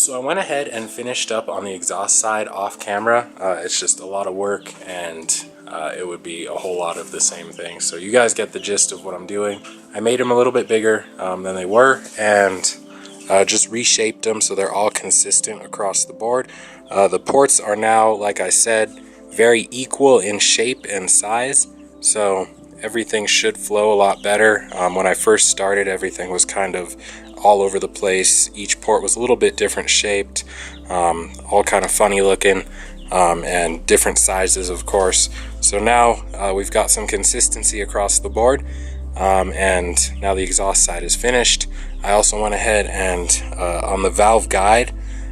So I went ahead and finished up on the exhaust side off camera. It's just a lot of work, and it would be a whole lot of the same thing. So you guys get the gist of what I'm doing. I made them a little bit bigger than they were, and just reshaped them so they're all consistent across the board. The ports are now, like I said, very equal in shape and size, so everything should flow a lot better. When I first started, everything was kind of all over the place. Each port was a little bit different shaped, all kind of funny looking, and different sizes, of course. So now we've got some consistency across the board, and now the exhaust side is finished. I also went ahead and on the valve guide,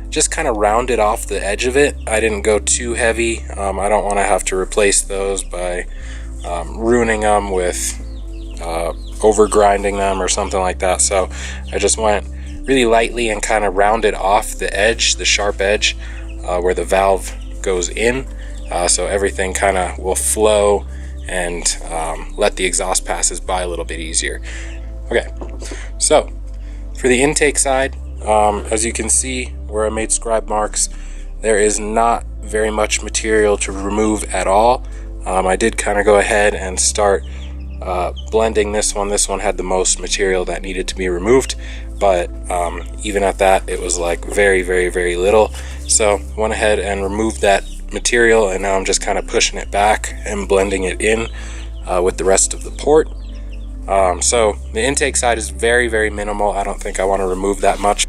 just kind of rounded off the edge of it. I didn't go too heavy. I don't want to have to replace those by ruining them with over grinding them or something like that. So I just went really lightly and kind of rounded off the edge, the sharp edge where the valve goes in, so everything kind of will flow and let the exhaust passes by a little bit easier. Okay, so for the intake side, as you can see where I made scribe marks, there is not very much material to remove at all. I did kind of go ahead and start blending this one. This one had the most material that needed to be removed, but even at that, it was like very, very, very little. So I went ahead and removed that material, and now I'm just kind of pushing it back and blending it in with the rest of the port. So the intake side is very, very minimal. I don't think I want to remove that much.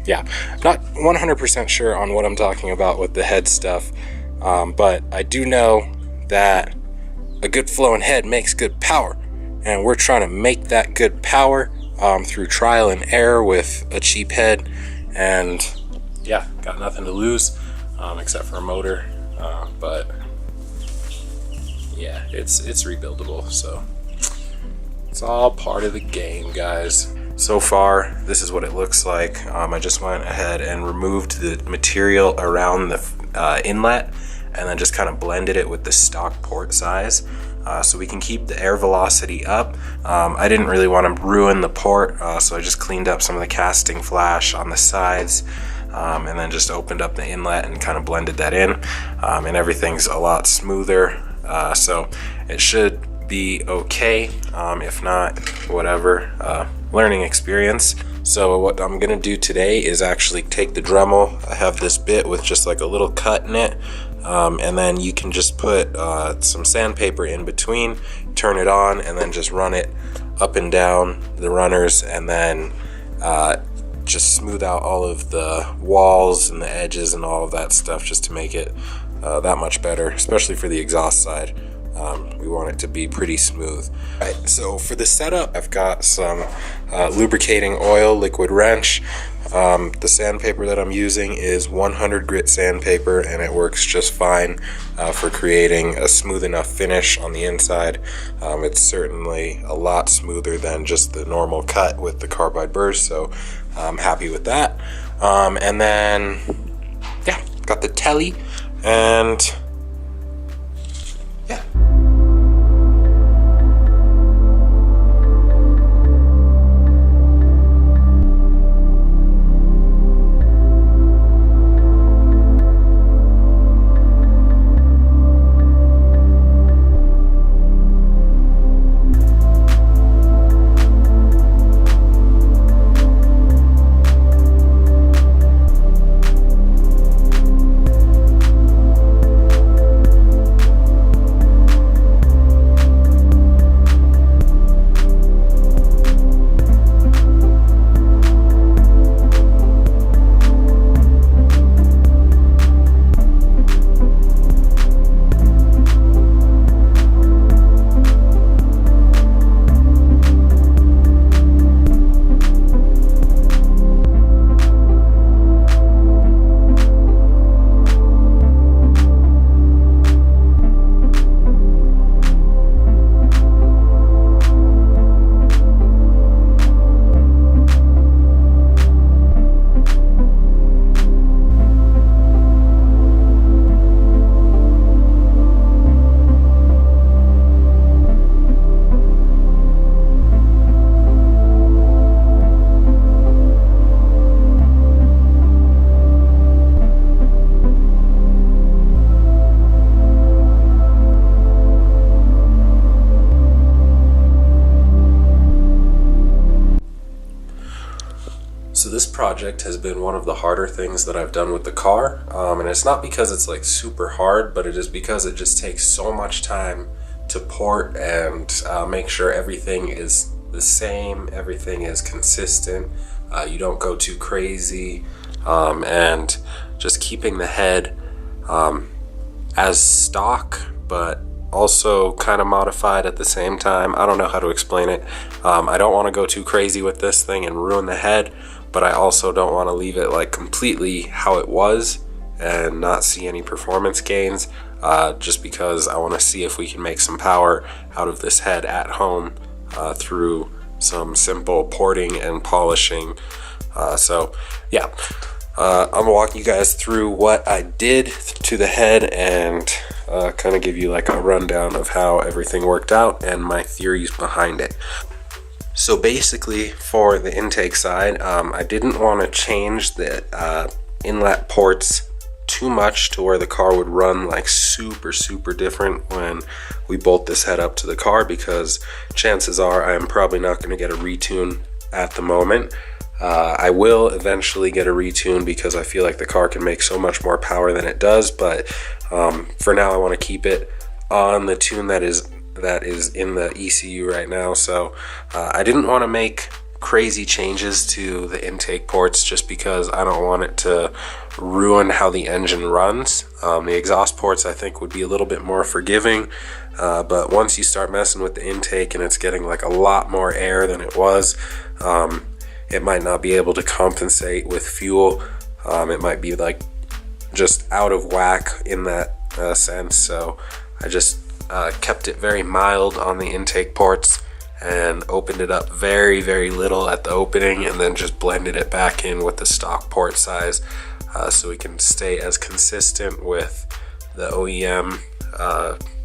Yeah, not 100% sure on what I'm talking about with the head stuff, but I do know that a good flowing head makes good power, and we're trying to make that good power through trial and error with a cheap head. And yeah, got nothing to lose except for a motor, but yeah, it's rebuildable, so it's all part of the game, guys. So far, this is what it looks like. I just went ahead and removed the material around the inlet, and then just kind of blended it with the stock port size, so we can keep the air velocity up. I didn't really want to ruin the port, so I just cleaned up some of the casting flash on the sides, and then just opened up the inlet and kind of blended that in, and everything's a lot smoother, so it should be okay. If not, whatever, learning experience. So what I'm gonna do today is actually take the Dremel. I have this bit with just like a little cut in it, and then you can just put some sandpaper in between, turn it on, and then just run it up and down the runners, and then just smooth out all of the walls and the edges and all of that stuff, just to make it that much better, especially for the exhaust side. We want it to be pretty smooth. Right, so for the setup, I've got some lubricating oil, liquid wrench. The sandpaper that I'm using is 100 grit sandpaper, and it works just fine for creating a smooth enough finish on the inside. It's certainly a lot smoother than just the normal cut with the carbide burrs, so I'm happy with that. And then, yeah, got the telly, and yeah. project has been one of the harder things that I've done with the car, and it's not because it's like super hard, but it is because it just takes so much time to port and make sure everything is the same, everything is consistent, you don't go too crazy, and just keeping the head as stock but also kind of modified at the same time. I don't know how to explain it. I don't want to go too crazy with this thing and ruin the head, but I also don't want to leave it like completely how it was and not see any performance gains, just because I want to see if we can make some power out of this head at home through some simple porting and polishing. So yeah, I'm gonna walk you guys through what I did to the head and kind of give you like a rundown of how everything worked out and my theories behind it. So basically, for the intake side, I didn't want to change the inlet ports too much to where the car would run like super different when we bolt this head up to the car, because chances are I'm probably not going to get a retune at the moment. I will eventually get a retune because I feel like the car can make so much more power than it does, but for now I want to keep it on the tune that is in the ECU right now. So I didn't want to make crazy changes to the intake ports just because I don't want it to ruin how the engine runs. The exhaust ports I think would be a little bit more forgiving, but once you start messing with the intake and it's getting like a lot more air than it was, it might not be able to compensate with fuel. It might be like just out of whack in that sense. So I just kept it very mild on the intake ports and opened it up very little at the opening, and then just blended it back in with the stock port size, so we can stay as consistent with the OEM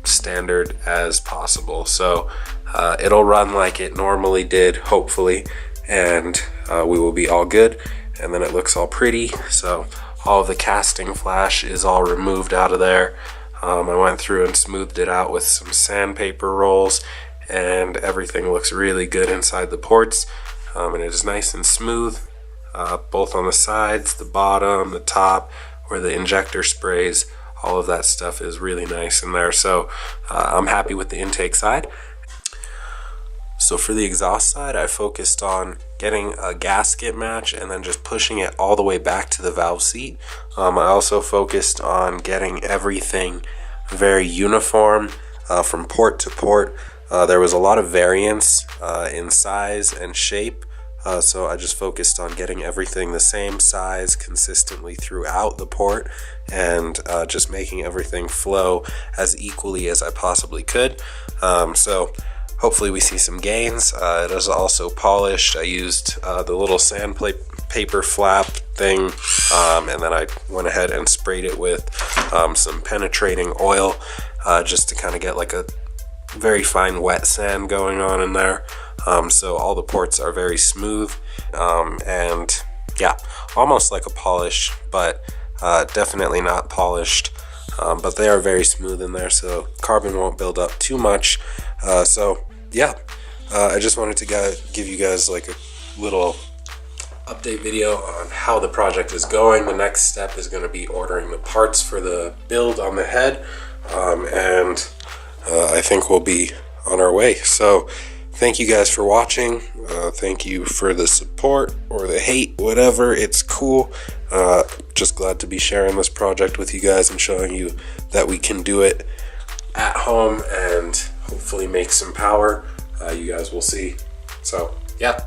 standard as possible. So it'll run like it normally did, hopefully, and we will be all good, and then it looks all pretty. So all of the casting flash is all removed out of there. I went through and smoothed it out with some sandpaper rolls, and everything looks really good inside the ports, and it is nice and smooth, both on the sides, the bottom, the top, where the injector sprays. All of that stuff is really nice in there. So I'm happy with the intake side. So for the exhaust side, I focused on getting a gasket match and then just pushing it all the way back to the valve seat. I also focused on getting everything very uniform from port to port. There was a lot of variance in size and shape, so I just focused on getting everything the same size consistently throughout the port, and just making everything flow as equally as I possibly could. So hopefully we see some gains. It is also polished. I used the little sandpaper flap thing, and then I went ahead and sprayed it with some penetrating oil, just to kind of get like a very fine wet sand going on in there. So all the ports are very smooth, and yeah, almost like a polish, but definitely not polished. But they are very smooth in there, so carbon won't build up too much. So yeah, I just wanted to give you guys like a little update video on how the project is going. The next step is going to be ordering the parts for the build on the head, and I think we'll be on our way. So thank you guys for watching. Thank you for the support or the hate, whatever. It's cool. Just glad to be sharing this project with you guys and showing you that we can do it at home and hopefully make some power. You guys will see. So yeah.